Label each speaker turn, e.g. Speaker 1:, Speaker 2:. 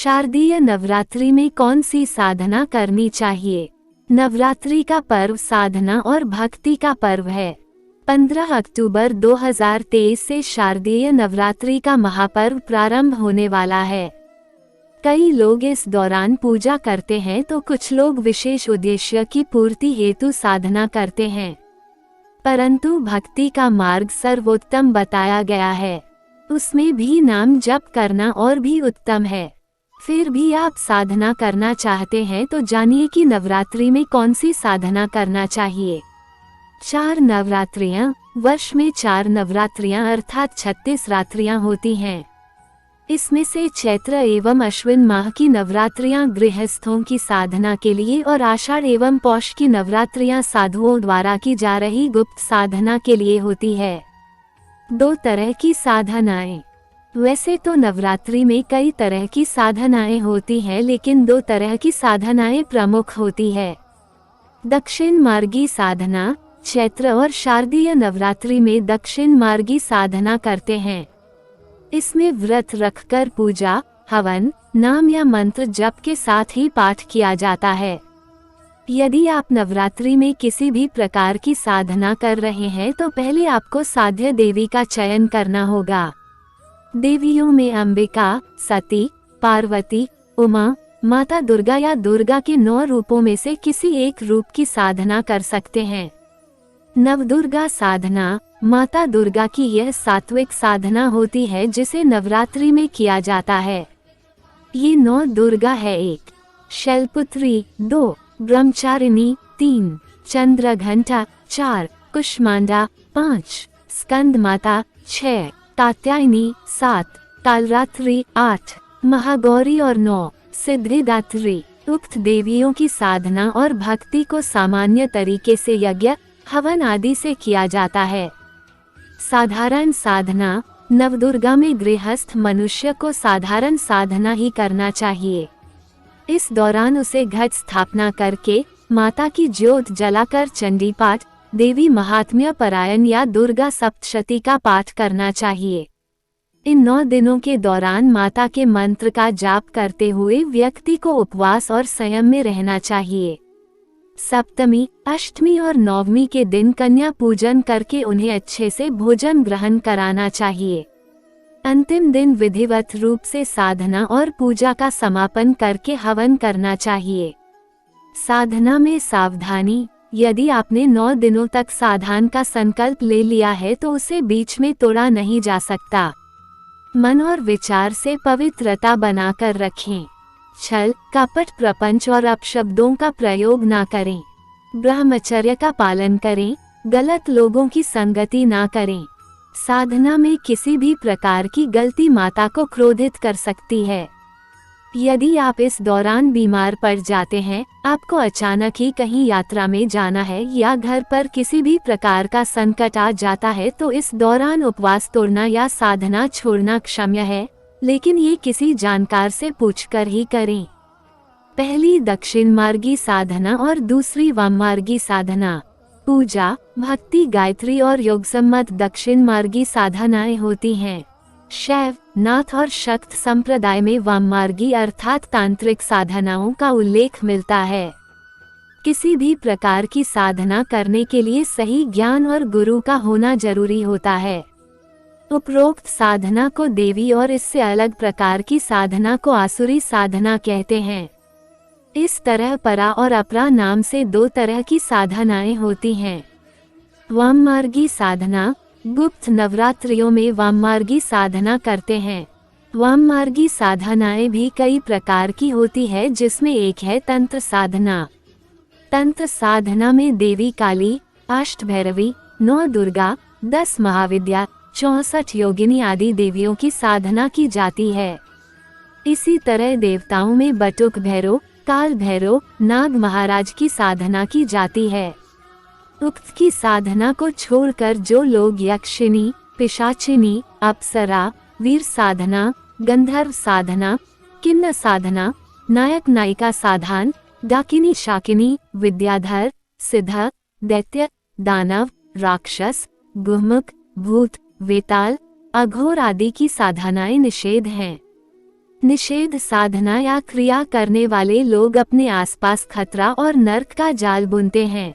Speaker 1: शारदीय नवरात्रि में कौन सी साधना करनी चाहिए? नवरात्रि का पर्व साधना और भक्ति का पर्व है। 15 अक्टूबर 2023 से शारदीय नवरात्रि का महापर्व प्रारंभ होने वाला है। कई लोग इस दौरान पूजा करते हैं तो कुछ लोग विशेष उद्देश्य की पूर्ति हेतु साधना करते हैं, परंतु भक्ति का मार्ग सर्वोत्तम बताया गया है। उसमें भी नाम जप करना और भी उत्तम है। फिर भी आप साधना करना चाहते हैं तो जानिए कि नवरात्रि में कौन सी साधना करना चाहिए। 4 नवरात्रियां, वर्ष में 4 नवरात्रियां अर्थात 36 रात्रियां होती हैं। इसमें से चैत्र एवं अश्विन माह की नवरात्रियां गृहस्थों की साधना के लिए और आषाढ़ एवं पौष की नवरात्रियां साधुओं द्वारा की जा रही गुप्त साधना के लिए होती है। 2 तरह की साधनाएं। वैसे तो नवरात्रि में कई तरह की साधनाएं होती हैं, लेकिन 2 तरह की साधनाएं प्रमुख होती है। दक्षिण मार्गी साधना। चैत्र और शारदीय नवरात्रि में दक्षिण मार्गी साधना करते हैं। इसमें व्रत रखकर पूजा, हवन, नाम या मंत्र जप के साथ ही पाठ किया जाता है। यदि आप नवरात्रि में किसी भी प्रकार की साधना कर रहे हैं तो पहले आपको साध्य देवी का चयन करना होगा। देवियों में अंबिका, सती, पार्वती, उमा, माता दुर्गा या दुर्गा के 9 रूपों में से किसी एक रूप की साधना कर सकते हैं। नवदुर्गा साधना। माता दुर्गा की यह सात्विक साधना होती है जिसे नवरात्रि में किया जाता है। ये 9 दुर्गा है। 1 शैलपुत्री, 2 ब्रह्मचारिणी, 3 चंद्रघंटा, 4 कुष्मांडा, 5 स्कंद माता, 6 कात्यायनी, 7 कालरात्रि, 8 महागौरी और 9 सिद्धिदात्री। उक्त देवियों की साधना और भक्ति को सामान्य तरीके से यज्ञ, हवन आदि से किया जाता है। साधारण साधना। नवदुर्गा में गृहस्थ मनुष्य को साधारण साधना ही करना चाहिए। इस दौरान उसे घट स्थापना करके माता की ज्योत जलाकर चंडी पाठ, देवी महात्म्य पारायण या दुर्गा सप्तशती का पाठ करना चाहिए। इन 9 दिनों के दौरान माता के मंत्र का जाप करते हुए व्यक्ति को उपवास और संयम में रहना चाहिए। सप्तमी, अष्टमी और नवमी के दिन कन्या पूजन करके उन्हें अच्छे से भोजन ग्रहण कराना चाहिए। अंतिम दिन विधिवत रूप से साधना और पूजा का समापन करके हवन करना चाहिए। साधना में सावधानी। यदि आपने 9 दिनों तक साधना का संकल्प ले लिया है तो उसे बीच में तोड़ा नहीं जा सकता। मन और विचार से पवित्रता बनाकर रखें। छल, कपट, प्रपंच और अपशब्दों का प्रयोग ना करें। ब्रह्मचर्य का पालन करें। गलत लोगों की संगति ना करें। साधना में किसी भी प्रकार की गलती माता को क्रोधित कर सकती है। यदि आप इस दौरान बीमार पड़ जाते हैं, आपको अचानक ही कहीं यात्रा में जाना है या घर पर किसी भी प्रकार का संकट आ जाता है तो इस दौरान उपवास तोड़ना या साधना छोड़ना क्षम्य है, लेकिन ये किसी जानकार से पूछकर ही करें। पहली दक्षिण मार्गी साधना और दूसरी वाम मार्गी साधना। पूजा, भक्ति, गायत्री और योग सम्मत दक्षिण मार्गी साधनाएं होती हैं। शैव, नाथ और शक्त संप्रदाय में वाम मार्गी अर्थात तांत्रिक साधनाओं का उल्लेख मिलता है। किसी भी प्रकार की साधना करने के लिए सही ज्ञान और गुरु का होना जरूरी होता है। उपरोक्त साधना को देवी और इससे अलग प्रकार की साधना को आसुरी साधना कहते हैं। इस तरह परा और अपरा नाम से 2 तरह की साधनाएं होती हैं। वाम मार्गी साधना। गुप्त नवरात्रियों में वाम मार्गी साधना करते हैं। वाम मार्गी साधनाएं भी कई प्रकार की होती है, जिसमें एक है तंत्र साधना। तंत्र साधना में देवी काली, अष्टभैरवी, 9 दुर्गा, 10 महाविद्या, 64 योगिनी आदि देवियों की साधना की जाती है। इसी तरह देवताओं में बटुक भैरव, काल भैरव, नाग महाराज की साधना की जाती है। उक्त की साधना को छोड़कर जो लोग यक्षिणी, पिशाचिनी, अप्सरा, वीर साधना, गंधर्व साधना, किन्न साधना, नायक नायिका साधन, डाकिनी शाकिनी, विद्याधर, सिद्ध, दैत्य, दानव, राक्षस, गुहमुख, भूत, वेताल, अघोर आदि की साधनाएं निषेध हैं। निषेध साधना या क्रिया करने वाले लोग अपने आसपास खतरा और नर्क का जाल बुनते हैं।